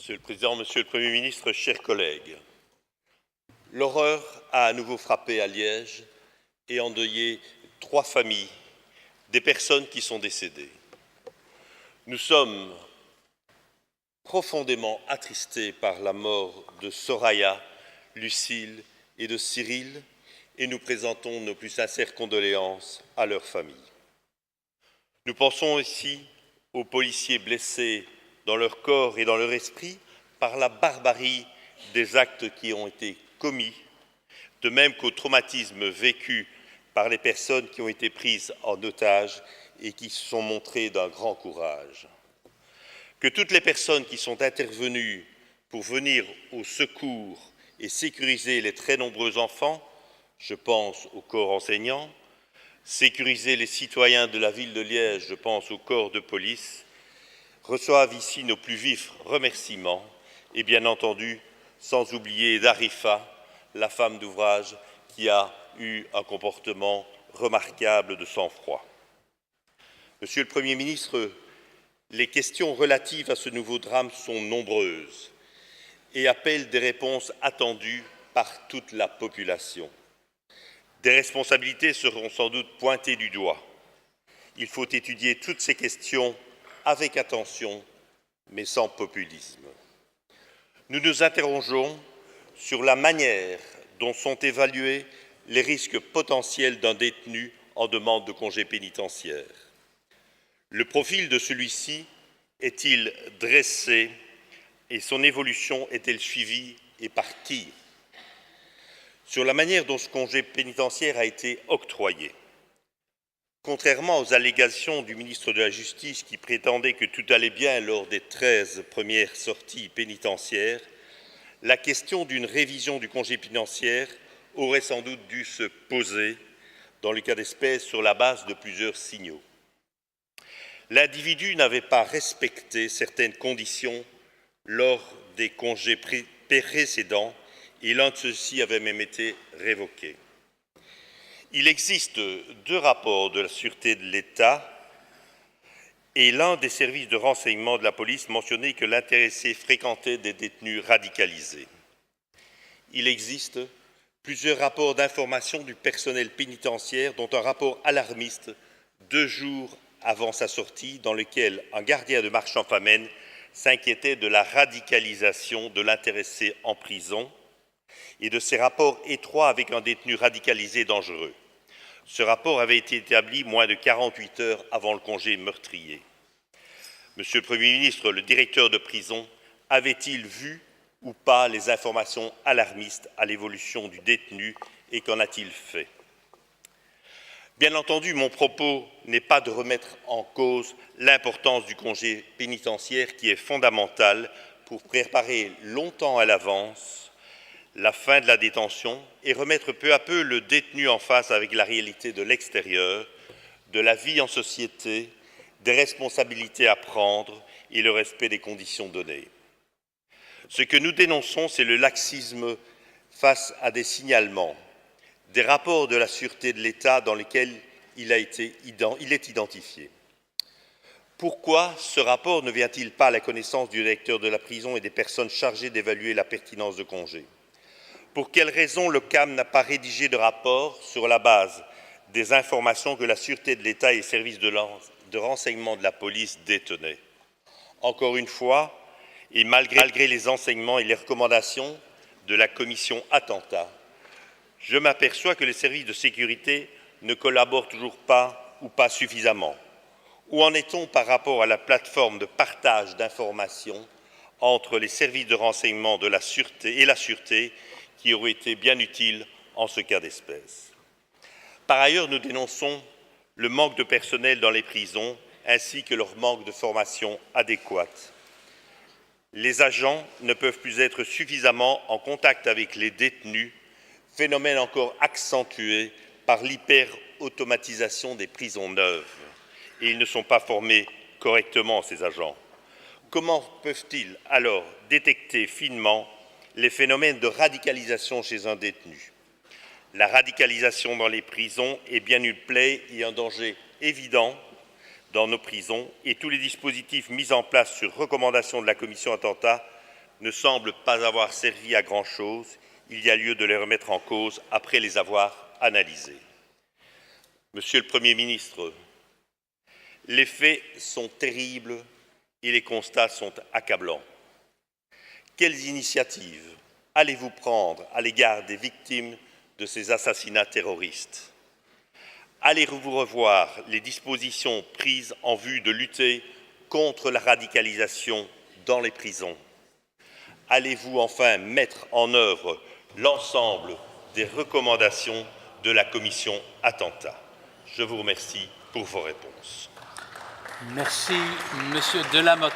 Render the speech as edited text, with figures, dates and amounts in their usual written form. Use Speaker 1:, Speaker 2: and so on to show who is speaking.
Speaker 1: Monsieur le Président, Monsieur le Premier ministre, chers collègues, l'horreur a à nouveau frappé à Liège et endeuillé 3 familles, des personnes qui sont décédées. Nous sommes profondément attristés par la mort de Soraya, Lucille et de Cyril et nous présentons nos plus sincères condoléances à leurs familles. Nous pensons ici aux policiers blessés dans leur corps et dans leur esprit par la barbarie des actes qui ont été commis, de même qu'au traumatisme vécu par les personnes qui ont été prises en otage et qui se sont montrées d'un grand courage. Que toutes les personnes qui sont intervenues pour venir au secours et sécuriser les très nombreux enfants, je pense au corps enseignant, sécuriser les citoyens de la ville de Liège, je pense au corps de police, reçoivent ici nos plus vifs remerciements et bien entendu, sans oublier Darifa, la femme d'ouvrage qui a eu un comportement remarquable de sang-froid. Monsieur le Premier ministre, les questions relatives à ce nouveau drame sont nombreuses et appellent des réponses attendues par toute la population. Des responsabilités seront sans doute pointées du doigt. Il faut étudier toutes ces questions avec attention, mais sans populisme. Nous nous interrogeons sur la manière dont sont évalués les risques potentiels d'un détenu en demande de congé pénitentiaire. Le profil de celui-ci est-il dressé et son évolution est-elle suivie et par qui? Sur la manière dont ce congé pénitentiaire a été octroyé. Contrairement aux allégations du ministre de la Justice qui prétendait que tout allait bien lors des 13 premières sorties pénitentiaires, la question d'une révision du congé pénitentiaire aurait sans doute dû se poser, dans le cas d'espèce, sur la base de plusieurs signaux. L'individu n'avait pas respecté certaines conditions lors des congés précédents et l'un de ceux-ci avait même été révoqué. Il existe 2 rapports de la Sûreté de l'État et l'un des services de renseignement de la police mentionnait que l'intéressé fréquentait des détenus radicalisés. Il existe plusieurs rapports d'information du personnel pénitentiaire, dont un rapport alarmiste 2 jours avant sa sortie, dans lequel un gardien de Marchand-Famenne s'inquiétait de la radicalisation de l'intéressé en prison et de ses rapports étroits avec un détenu radicalisé dangereux. Ce rapport avait été établi moins de 48 heures avant le congé meurtrier. Monsieur le Premier ministre, le directeur de prison avait-il vu ou pas les informations alarmistes à l'évolution du détenu et qu'en a-t-il fait? Bien entendu, mon propos n'est pas de remettre en cause l'importance du congé pénitentiaire qui est fondamental pour préparer longtemps à l'avance la fin de la détention et remettre peu à peu le détenu en face avec la réalité de l'extérieur, de la vie en société, des responsabilités à prendre et le respect des conditions données. Ce que nous dénonçons, c'est le laxisme face à des signalements, des rapports de la Sûreté de l'État dans lesquels il est identifié. Pourquoi ce rapport ne vient-il pas à la connaissance du directeur de la prison et des personnes chargées d'évaluer la pertinence de congé? Pour quelles raisons le CAM n'a pas rédigé de rapport sur la base des informations que la Sûreté de l'État et les services de renseignement de la police détenaient? Encore une fois, et malgré les enseignements et les recommandations de la commission attentat, je m'aperçois que les services de sécurité ne collaborent toujours pas ou pas suffisamment. Où en est-on par rapport à la plateforme de partage d'informations entre les services de renseignement de la Sûreté et la Sûreté qui aurait été bien utile en ce cas d'espèce? Par ailleurs, nous dénonçons le manque de personnel dans les prisons ainsi que leur manque de formation adéquate. Les agents ne peuvent plus être suffisamment en contact avec les détenus, phénomène encore accentué par l'hyper-automatisation des prisons neuves. Et ils ne sont pas formés correctement, ces agents. Comment peuvent-ils alors détecter finement les phénomènes de radicalisation chez un détenu? La radicalisation dans les prisons est bien une plaie et un danger évident dans nos prisons et tous les dispositifs mis en place sur recommandation de la commission attentat ne semblent pas avoir servi à grand-chose, il y a lieu de les remettre en cause après les avoir analysés. Monsieur le Premier ministre, les faits sont terribles et les constats sont accablants. Quelles initiatives allez-vous prendre à l'égard des victimes de ces assassinats terroristes? Allez-vous revoir les dispositions prises en vue de lutter contre la radicalisation dans les prisons? Allez-vous enfin mettre en œuvre l'ensemble des recommandations de la commission Attentat? Je vous remercie pour vos réponses.
Speaker 2: Merci, Monsieur Delamotte.